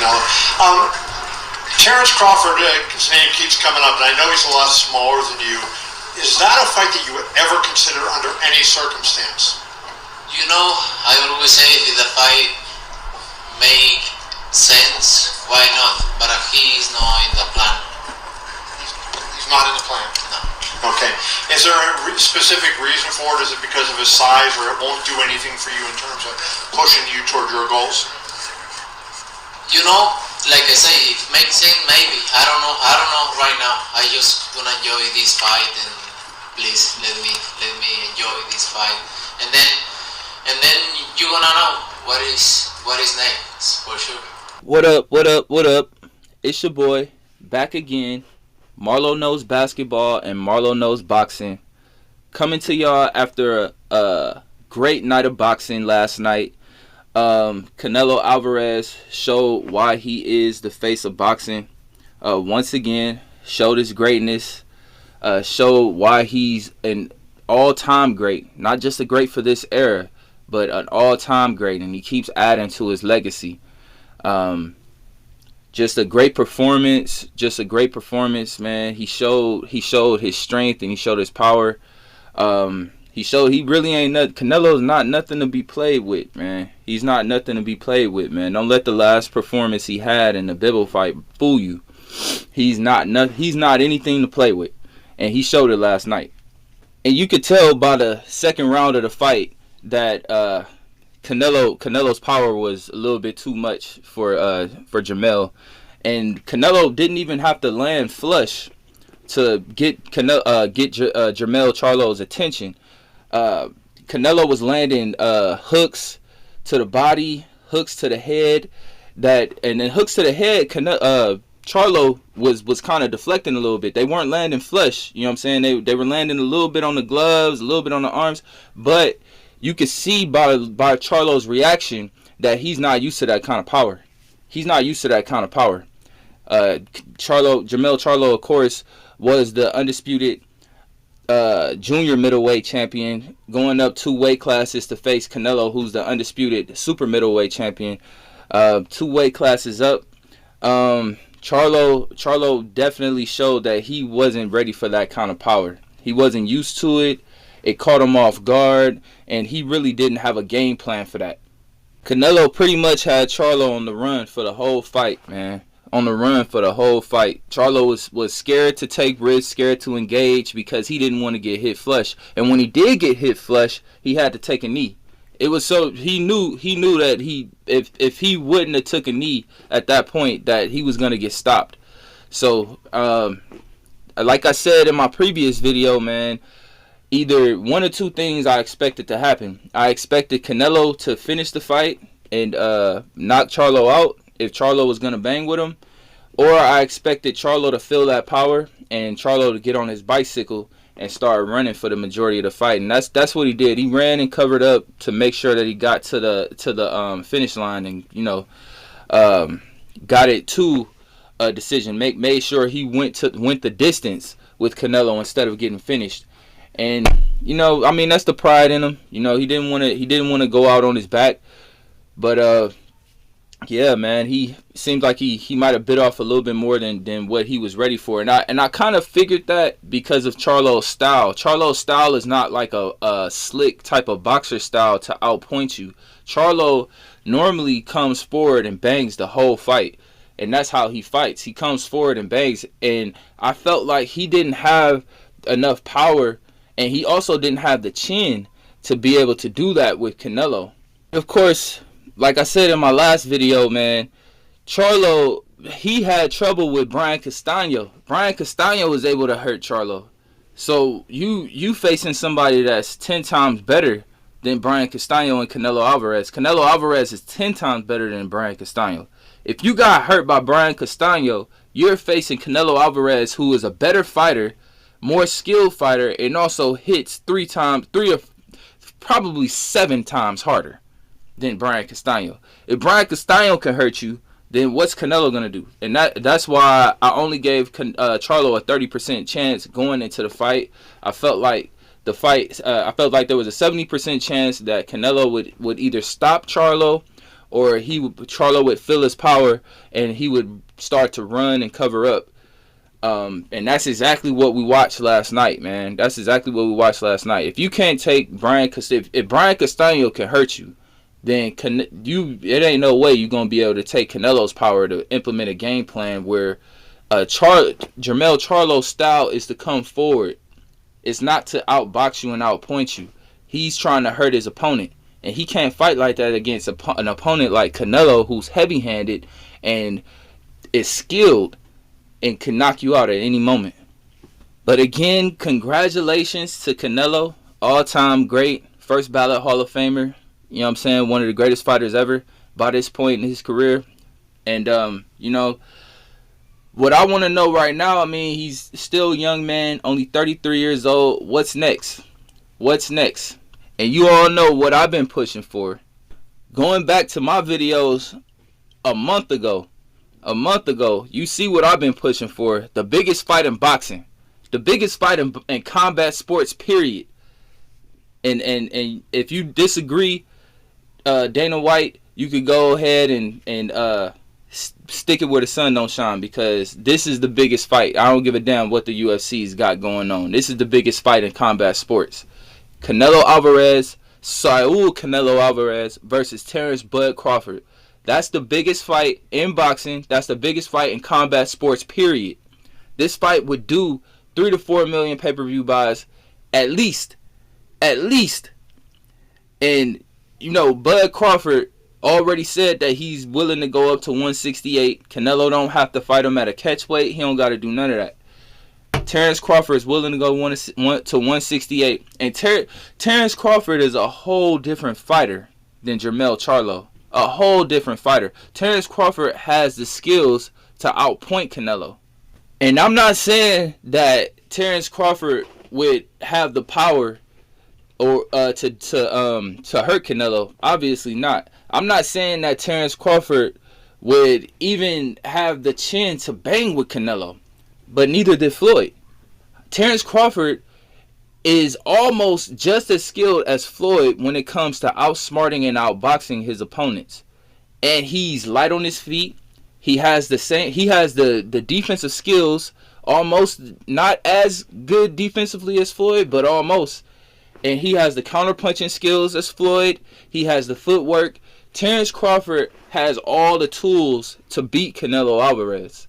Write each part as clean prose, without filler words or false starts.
Canelo. Terrance Crawford, his name keeps coming up, and I know he's a lot smaller than you. Is that a fight that you would ever consider under any circumstance? You know, I always say if the fight make sense, why not? But he's not in the plan. He's not in the plan? No. Okay. Is there a specific reason for it? Is it because of his size, or it won't do anything for you in terms of pushing you toward your goals? You know, like I say, if it makes sense, maybe. I don't know right now. I just gonna enjoy this fight, and please let me enjoy this fight, and then you gonna know what is next for sure. What up? It's your boy back again. Marlo Knows Basketball and Marlo Knows Boxing, coming to y'all after a great night of boxing last night. Canelo Alvarez showed why he is the face of boxing. Once again, showed his greatness. Showed why he's an all-time great. Not just a great for this era, but an all-time great. And he keeps adding to his legacy. Just a great performance. Man. He showed his strength and he showed his power. He showed he really ain't nothing. Canelo's not nothing to be played with, man. He's not nothing to be played with, man. Don't let the last performance he had in the Bibble fight fool you. He's not anything to play with, and he showed it last night. And you could tell by the second round of the fight that Canelo's power was a little bit too much for Jermell, and Canelo didn't even have to land flush to get Jermell Charlo's attention. Canelo was landing hooks to the body, hooks to the head, and then hooks to the head. Charlo was kind of deflecting a little bit. They weren't landing flush, you know what I'm saying? They were landing a little bit on the gloves, a little bit on the arms, but you could see by Charlo's reaction that he's not used to that kind of power. Jermell Charlo, of course, was the undisputed junior middleweight champion, going up 2 weight classes to face Canelo, who's the undisputed super middleweight champion. 2 weight classes up. Charlo definitely showed that he wasn't ready for that kind of power. He wasn't used to it. It caught him off guard, and he really didn't have a game plan for that. Canelo pretty much had Charlo on the run for the whole fight, man. Charlo was scared to take risks, scared to engage, because he didn't want to get hit flush. And when he did get hit flush, he had to take a knee. It was so he knew that if he wouldn't have took a knee at that point, that he was gonna get stopped. So like I said in my previous video, man, either one or two things I expected to happen. I expected Canelo to finish the fight and knock Charlo out if Charlo was going to bang with him, or I expected Charlo to feel that power and Charlo to get on his bicycle and start running for the majority of the fight. And that's what he did. He ran and covered up to make sure that he got to the finish line, and got it to a decision. Made sure he went the distance with Canelo instead of getting finished. And that's the pride in him. He didn't want to go out on his back. But yeah, man, he seemed like he might have bit off a little bit more than what he was ready for. And I kind of figured that because of Charlo's style. Charlo's style is not like a slick type of boxer style to outpoint you. Charlo normally comes forward and bangs the whole fight. And that's how he fights. He comes forward and bangs. And I felt like he didn't have enough power, and he also didn't have the chin to be able to do that with Canelo. Of course, like I said in my last video, man, Charlo, he had trouble with Brian Castaño. Brian Castaño was able to hurt Charlo. So you facing somebody that's 10 times better than Brian Castaño and Canelo Alvarez. Canelo Alvarez is 10 times better than Brian Castaño. If you got hurt by Brian Castaño, you're facing Canelo Alvarez, who is a better fighter, more skilled fighter, and also hits 3 or probably 7 times harder than Brian Castaño. If Brian Castaño can hurt you, then what's Canelo gonna do? And that's why I only gave Charlo a 30% chance going into the fight. I felt like there was a 70% chance that Canelo would either stop Charlo or Charlo would feel his power and he would start to run and cover up. And that's exactly what we watched last night, man. That's exactly what we watched last night. If you can't take Brian, if Brian Castaño can hurt you, then it ain't no way you're gonna be able to take Canelo's power to implement a game plan where Jermell Charlo's style is to come forward. It's not to outbox you and outpoint you. He's trying to hurt his opponent, and he can't fight like that against an opponent like Canelo, who's heavy-handed and is skilled and can knock you out at any moment. But again, congratulations to Canelo, all-time great, first ballot Hall of Famer. You know what I'm saying? One of the greatest fighters ever by this point in his career. And, you know, what I want to know right now, I mean, he's still a young man, only 33 years old. What's next? What's next? And you all know what I've been pushing for. Going back to my videos a month ago, you see what I've been pushing for. The biggest fight in boxing. The biggest fight in combat sports, period. And if you disagree, Dana White, you could go ahead and stick it where the sun don't shine, because this is the biggest fight. I don't give a damn what the UFC's got going on. This is the biggest fight in combat sports. Saul Canelo Alvarez versus Terrance Bud Crawford. That's the biggest fight in boxing. That's the biggest fight in combat sports, period. This fight would do 3 to 4 million pay-per-view buys at least. And, you know, Bud Crawford already said that he's willing to go up to 168. Canelo don't have to fight him at a catch weight. He don't got to do none of that. Terrance Crawford is willing to go to 168. And Terrance Crawford is a whole different fighter than Jermell Charlo. A whole different fighter. Terrance Crawford has the skills to outpoint Canelo. And I'm not saying that Terrance Crawford would have the power or to hurt Canelo. Obviously not. I'm not saying that Terrance Crawford would even have the chin to bang with Canelo. But neither did Floyd. Terrance Crawford is almost just as skilled as Floyd when it comes to outsmarting and outboxing his opponents. And he's light on his feet. He has the defensive skills, almost not as good defensively as Floyd, but almost. And he has the counterpunching skills as Floyd. He has the footwork. Terrance Crawford has all the tools to beat Canelo Alvarez.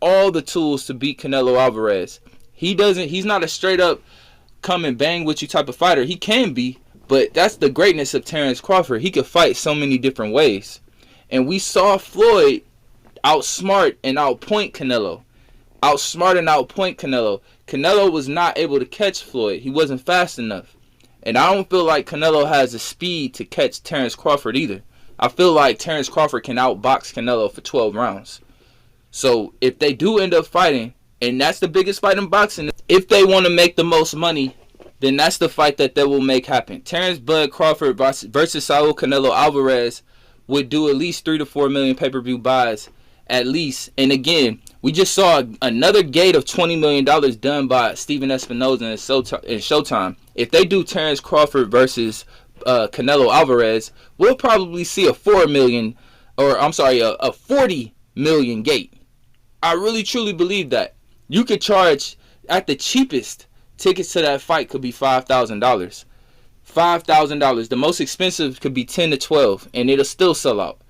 All the tools to beat Canelo Alvarez. He's not a straight up come and bang with you type of fighter. He can be, but that's the greatness of Terrance Crawford. He could fight so many different ways. And we saw Floyd outsmart and outpoint Canelo. Canelo was not able to catch Floyd. He wasn't fast enough. And I don't feel like Canelo has the speed to catch Terrance Crawford either. I feel like Terrance Crawford can outbox Canelo for 12 rounds. So if they do end up fighting, and that's the biggest fight in boxing, if they want to make the most money, then that's the fight that they will make happen. Terrance Bud Crawford versus Saul Canelo Alvarez would do at least 3 to 4 million pay-per-view buys, at least. And again, we just saw another gate of $20 million done by Steven Espinoza and Showtime. If they do Terrance Crawford versus Canelo Alvarez, we'll probably see a 40 million gate. I really truly believe that. You could charge, at the cheapest, tickets to that fight could be $5,000. $5,000. The most expensive could be 10 to 12, and it'll still sell out.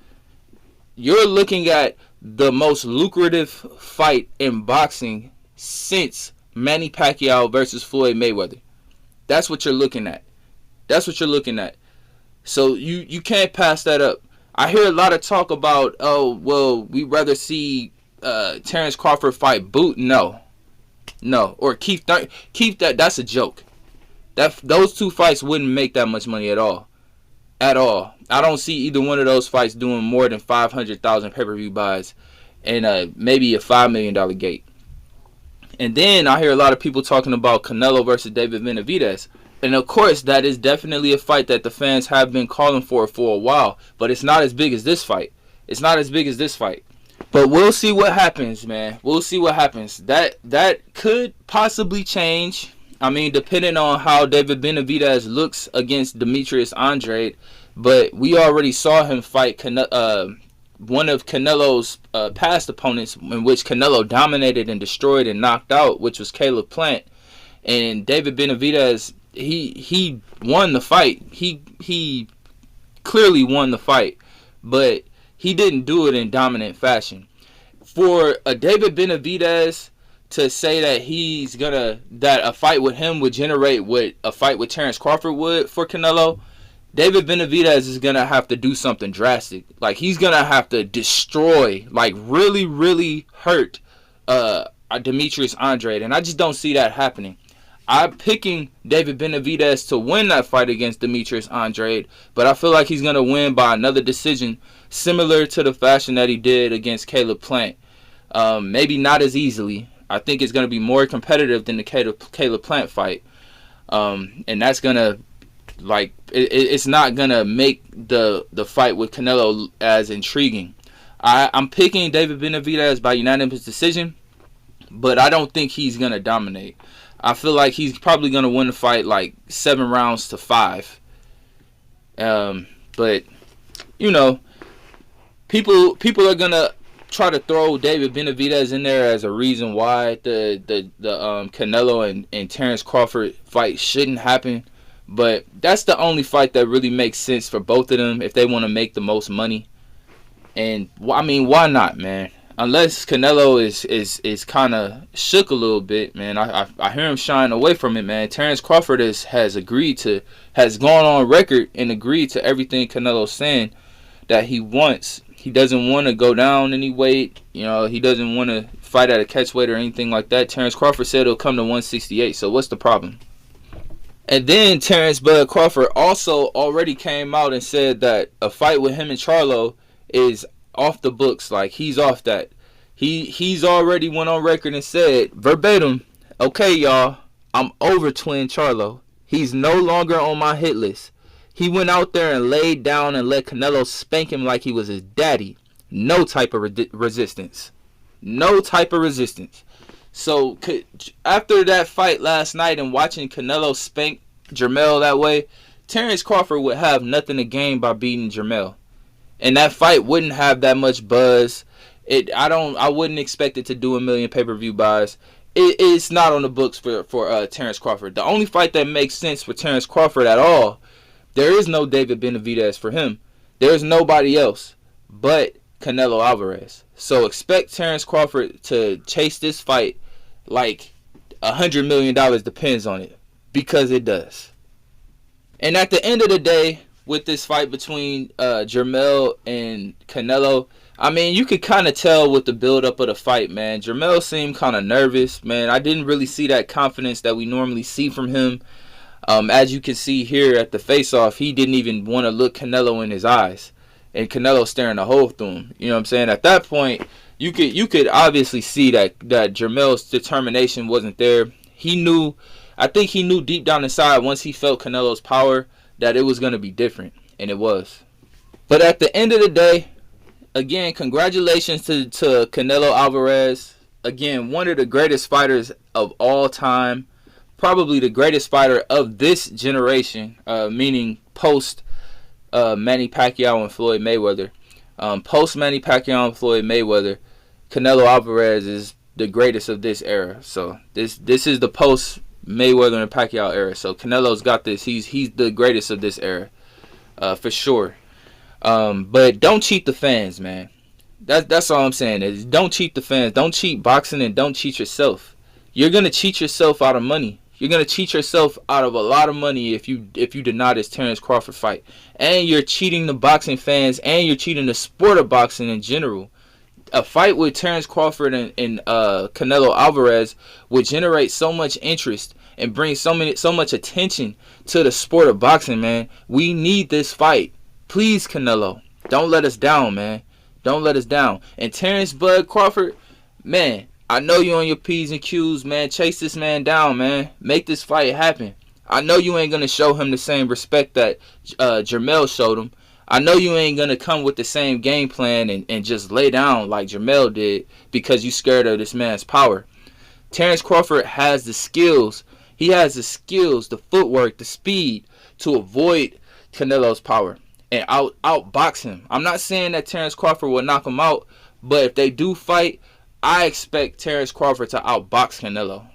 You're looking at the most lucrative fight in boxing since Manny Pacquiao versus Floyd Mayweather. That's what you're looking at. So you can't pass that up. I hear a lot of talk about, oh, well, we'd rather see Terrance Crawford fight Boot. No. Or Keith that. That's a joke. Those two fights wouldn't make that much money at all. I don't see either one of those fights doing more than 500,000 pay-per-view buys and maybe a $5 million gate. And then I hear a lot of people talking about Canelo versus David Benavidez. And of course, that is definitely a fight that the fans have been calling for a while. But it's not as big as this fight. But we'll see what happens, man. We'll see what happens. That could possibly change. I mean, depending on how David Benavidez looks against Demetrius Andrade, But we already saw him fight one of Canelo's past opponents, in which Canelo dominated and destroyed and knocked out, which was Caleb Plant. And David Benavidez, he won the fight. He clearly won the fight, but he didn't do it in dominant fashion. For a David Benavidez to say that a fight with him would generate what a fight with Terrance Crawford would for Canelo, David Benavidez is gonna have to do something drastic. Like, he's gonna have to destroy, like, really, really hurt Demetrius Andrade, and I just don't see that happening. I'm picking David Benavidez to win that fight against Demetrius Andrade, but I feel like he's going to win by another decision similar to the fashion that he did against Caleb Plant. Maybe not as easily. I think it's going to be more competitive than the Caleb Plant fight. And that's going to, like, it's not going to make the fight with Canelo as intriguing. I'm picking David Benavidez by unanimous decision, but I don't think he's going to dominate. I feel like he's probably going to win the fight like 7 rounds to 5. But, you know, people are going to try to throw David Benavidez in there as a reason why the Canelo and Terrance Crawford fight shouldn't happen. But that's the only fight that really makes sense for both of them if they want to make the most money. And, I mean, why not, man? Unless Canelo is kind of shook a little bit, man. I hear him shying away from it, man. Terrance Crawford has gone on record and agreed to everything Canelo's saying that he wants. He doesn't want to go down any weight. You know, he doesn't want to fight at a catch weight or anything like that. Terrance Crawford said he'll come to 168. So what's the problem? And then Terrance Bud Crawford also already came out and said that a fight with him and Charlo is off the books. Like, he's off that. He's already went on record and said verbatim, okay, y'all, I'm over Twin Charlo. He's no longer on my hit list. He went out there and laid down and let Canelo spank him like he was his daddy. No type of resistance. No type of resistance. So after that fight last night and watching Canelo spank Jermell that way, Terrance Crawford would have nothing to gain by beating Jermell. And that fight wouldn't have that much buzz. I wouldn't expect it to do 1 million pay-per-view buys. It's not on the books for Terrance Crawford. The only fight that makes sense for Terrance Crawford at all, there is no David Benavidez for him. There's nobody else but Canelo Alvarez. So expect Terrance Crawford to chase this fight like $100 million depends on it, because it does. And at the end of the day, with this fight between Jermell and Canelo, I mean, you could kind of tell with the build-up of the fight, man. Jermell seemed kind of nervous, man. I didn't really see that confidence that we normally see from him. As you can see here at the face-off, he didn't even want to look Canelo in his eyes. And Canelo staring a hole through him. You know what I'm saying? At that point, you could obviously see that Jermell's determination wasn't there. I think he knew deep down inside, once he felt Canelo's power, that it was going to be different, and it was. But at the end of the day, again, congratulations to Canelo Alvarez. Again, one of the greatest fighters of all time, probably the greatest fighter of this generation, meaning post Manny Pacquiao and Floyd Mayweather. Post Manny Pacquiao and Floyd Mayweather, Canelo Alvarez is the greatest of this era. So this is the post Mayweather and Pacquiao era. So Canelo's got this. He's the greatest of this era, for sure. But don't cheat the fans, man. That's all I'm saying. Is don't cheat the fans. Don't cheat boxing, and don't cheat yourself. You're gonna cheat yourself out of money. You're gonna cheat yourself out of a lot of money if you deny this Terrance Crawford fight, and you're cheating the boxing fans, and you're cheating the sport of boxing in general. A fight with Terrance Crawford and Canelo Alvarez would generate so much interest and bring so much attention to the sport of boxing, man. We need this fight. Please, Canelo, don't let us down, man. Don't let us down. And Terrance Bud Crawford, man, I know you on your P's and Q's, man. Chase this man down, man. Make this fight happen. I know you ain't going to show him the same respect that Jermell showed him. I know you ain't going to come with the same game plan and just lay down like Jermell did because you scared of this man's power. Terrance Crawford has the skills. He has the skills, the footwork, the speed to avoid Canelo's power. and outbox him. I'm not saying that Terrance Crawford will knock him out, but if they do fight, I expect Terrance Crawford to outbox Canelo. What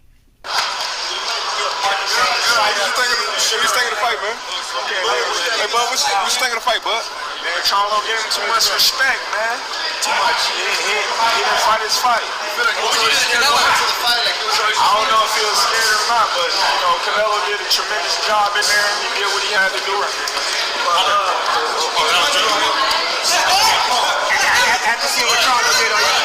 you think of the fight, man? Hey, bud, what you think of the fight, bud? Man, Charlo gave him too much respect, man. Too much. He didn't fight his fight. What you think of the fight? I don't know if he was scared or not, but you know, Canelo did a tremendous job in there, and he did what he had to do. After seeing what Charlo did on